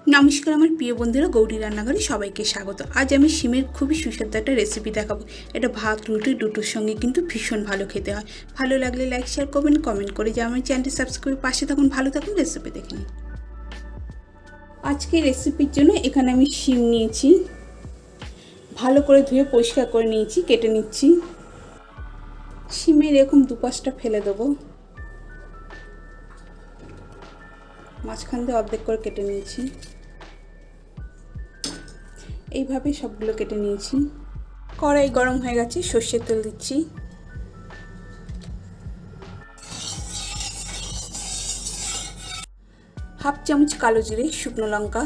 নমস্কার আমার প্রিয় বন্ধুরা, গৌরী রান্নাঘরে সবাইকে স্বাগত। আজ আমি শিমের খুবই সুস্বাদু একটা রেসিপি দেখাবো। এটা ভাত রুটি দুটোর সঙ্গে কিন্তু ভীষণ ভালো খেতে হয়। ভালো লাগলে লাইক শেয়ার করবেন, কমেন্ট করে যে আমার চ্যানেলটি সাবস্ক্রাইব পাশে থাকুন। ভালো থাকুন, রেসিপি দেখে নিন। আজকে রেসিপির জন্য এখানে আমি শিম নিয়েছি, ভালো করে ধুয়ে পরিষ্কার করে নিয়েছি, কেটে নিচ্ছি। শিমের এরকম দুপাশটা ফেলে দেবো, মাঝখান দিয়ে অর্ধেক করে কেটে নিয়েছি। এইভাবে সবগুলো কেটে নিয়েছি। কড়াই গরম হয়ে গেছে, সর্ষের তেল দিচ্ছি। হাফ চামচ কালো জিরে, শুকনো লঙ্কা,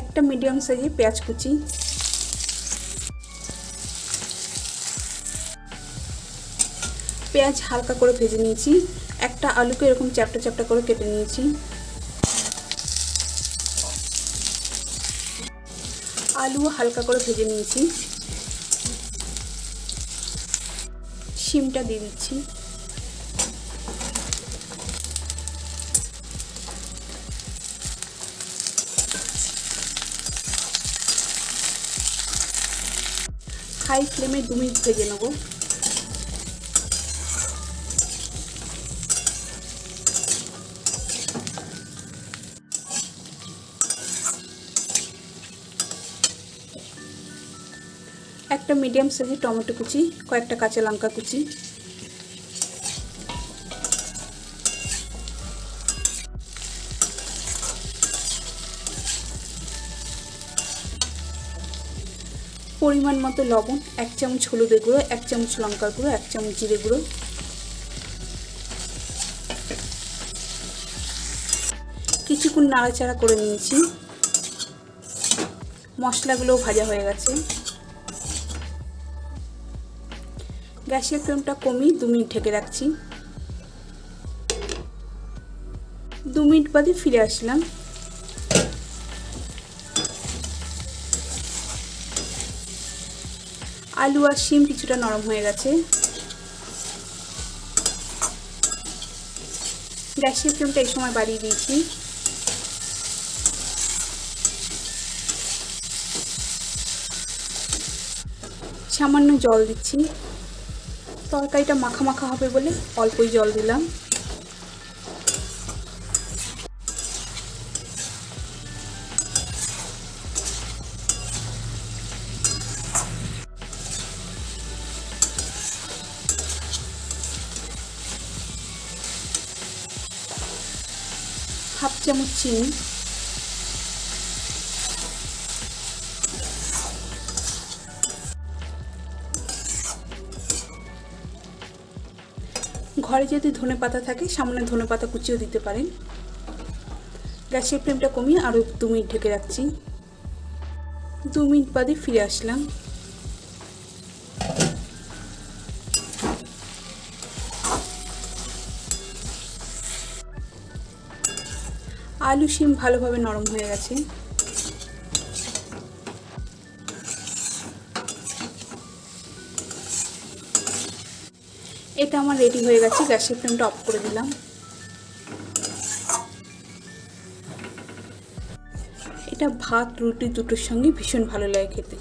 একটা মিডিয়াম সাইজের পেঁয়াজ কুচি, পেঁয়াজ হালকা করে ভেজে নিয়েছি। একটা আলুকে এরকম চ্যাপটা চ্যাপটা করে কেটে নিয়েছি। আলু হালকা করে ভেজে নিয়েছি। শিমটা দিয়ে দিচ্ছি। হাই ফ্লেমে 2 মিনিট ভেজে নেব। একটা মিডিয়াম সাইজের টমেটো কুচি, কয়েকটা কাঁচা লঙ্কা কুচি, পরিমাণ মতো লবণ, 1 চামচ হলুদের গুঁড়ো, 1 চামচ লঙ্কার গুঁড়ো, 1 চামচ জিরে গুঁড়ো। কিছুক্ষণ নাড়াচাড়া করে নিয়েছি। মশলাগুলোও ভাজা হয়ে গেছে। গ্যাসের ফ্লেমটা কমিয়ে 2 মিনিট ঢেকে রাখছি। 2 মিনিট বাদে ফিরে আসলাম। আলু আর শিম কিছুটা নরম হয়ে গেছে। গ্যাসের ফ্লেমটা এই সময় বাড়িয়ে দিয়েছি। সামান্য জল দিচ্ছি। তরকারিটা মাখা মাখা হবে বলে অল্পই জল দিলাম। হাফ চামচ চিনি, ঘরে যদি ধনেপাতা থাকে সামান্য ধনেপাতা কুচিও দিতে পারেন। গ্যাসের ফ্লেমটা কমিয়ে আরও 2 মিনিট ঢেকে রাখছি। 2 মিনিট বাদে ফিরে আসলাম। আলু শিম ভালোভাবে নরম হয়ে গেছে। এটা আমার রেডি হয়ে গেছে। গ্যাসের ফ্লেমটা অফ করে দিলাম। এটা ভাত রুটি দুটোর সঙ্গে ভীষণ ভালো লাগে খেতে।